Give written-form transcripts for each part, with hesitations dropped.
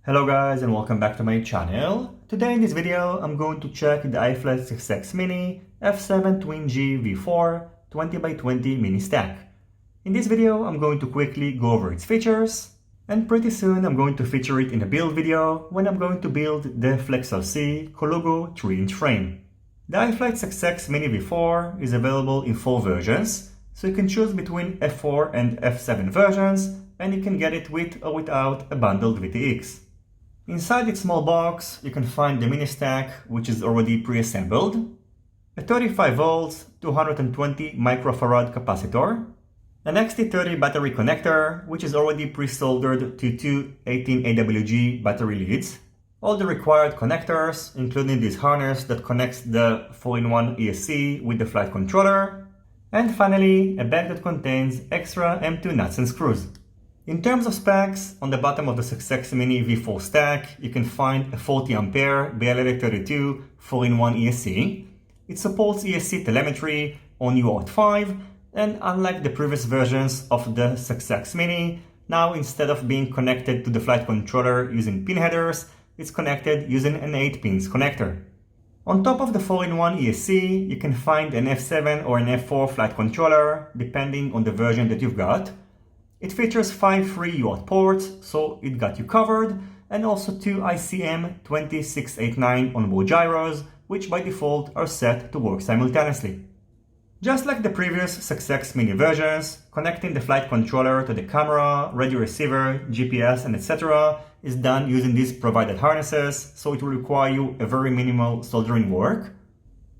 Hello guys and welcome back to my channel. Today in this video I'm going to check the iFlight SucceX Mini F7 TwinG V4 20x20 mini stack. In this video I'm going to quickly go over its features, and pretty soon I'm going to feature it in a build video when I'm going to build the FlexRC Colugo 3-inch frame. The iFlight SucceX Mini V4 is available in 4 versions, so you can choose between F4 and F7 versions, and you can get it with or without a bundled VTX. Inside its small box, you can find the mini stack, which is already pre-assembled, a 35 volts 220 microfarad capacitor, an XT30 battery connector, which is already pre-soldered to two 18 AWG battery leads, all the required connectors, including this harness that connects the 4-in-1 ESC with the flight controller, and finally a bag that contains extra M2 nuts and screws. In terms of specs, on the bottom of the SucceX Mini V4 stack, you can find a 40 ampere BLA32 4-in-1 ESC. It supports ESC Telemetry on Uarts 5, and unlike the previous versions of the SucceX Mini, now instead of being connected to the flight controller using pin headers, it's connected using an 8-pins connector. On top of the 4-in-1 ESC, you can find an F7 or an F4 flight controller, depending on the version that you've got. It features 5 free UART ports, so it got you covered, and also 2 ICM-20689 onboard gyros, which by default are set to work simultaneously. Just like the previous SucceX Mini versions, connecting the flight controller to the camera, radio receiver, GPS, and etc. is done using these provided harnesses, so it will require you a very minimal soldering work.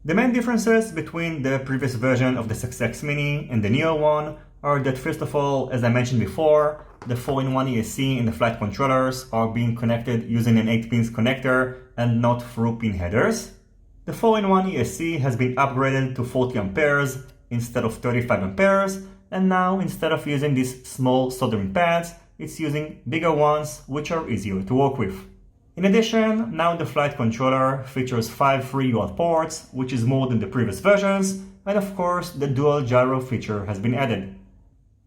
The main differences between the previous version of the SucceX Mini and the newer one are that, first of all, as I mentioned before, the 4-in-1 ESC and the flight controllers are being connected using an 8-pins connector and not through pin headers. The 4-in-1 ESC has been upgraded to 40 amperes instead of 35 amperes, and now instead of using these small soldering pads, it's using bigger ones which are easier to work with. In addition, now the flight controller features 5 free UART ports, which is more than the previous versions, and of course the dual gyro feature has been added.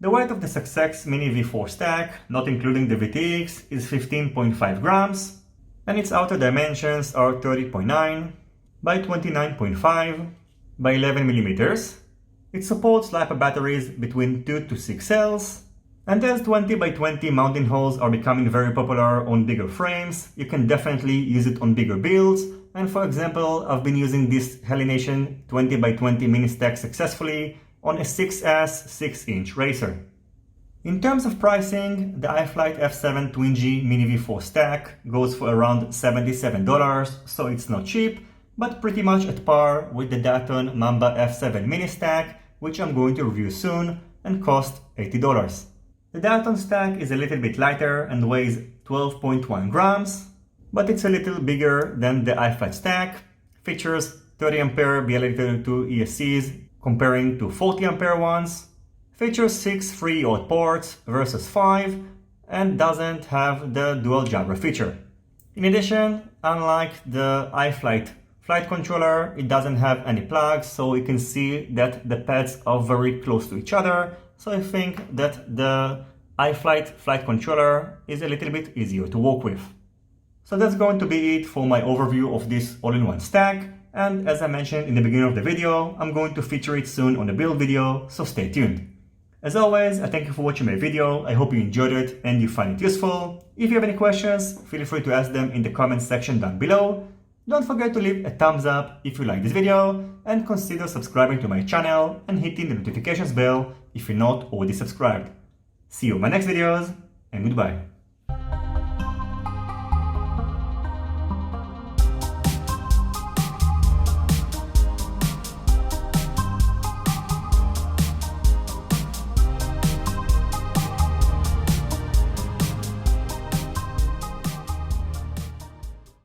The weight of the SucceX Mini V4 stack, not including the VTX, is 15.5 grams, and its outer dimensions are 30.9 by 29.5 by 11 millimeters. It supports lipo batteries between 2 to 6 cells, and as 20x20 mounting holes are becoming very popular on bigger frames, you can definitely use it on bigger builds. And for example, I've been using this Helination 20x20 mini stack successfully on a 6S 6-inch racer. In terms of pricing, the iFlight F7 TwinG Mini V4 stack goes for around $77, so it's not cheap, but pretty much at par with the Daton Mamba F7 mini stack, which I'm going to review soon, and cost $80. The Daton stack is a little bit lighter and weighs 12.1 grams, but it's a little bigger than the iFlight stack, features 30 ampere BLA32 ESCs comparing to 40 ampere ones, features 6 free UART ports versus 5, and doesn't have the dual gyro feature. In addition, unlike the iFlight flight controller, it doesn't have any plugs, so you can see that the pads are very close to each other, so I think that the iFlight flight controller is a little bit easier to work with. So that's going to be it for my overview of this all-in-one stack, and as I mentioned in the beginning of the video, I'm going to feature it soon on a build video, so stay tuned. As always, I thank you for watching my video. I hope you enjoyed it and you find it useful. If you have any questions, feel free to ask them in the comments section down below. Don't forget to leave a thumbs up if you like this video, and consider subscribing to my channel and hitting the notifications bell if you're not already subscribed. See you in my next videos, and goodbye.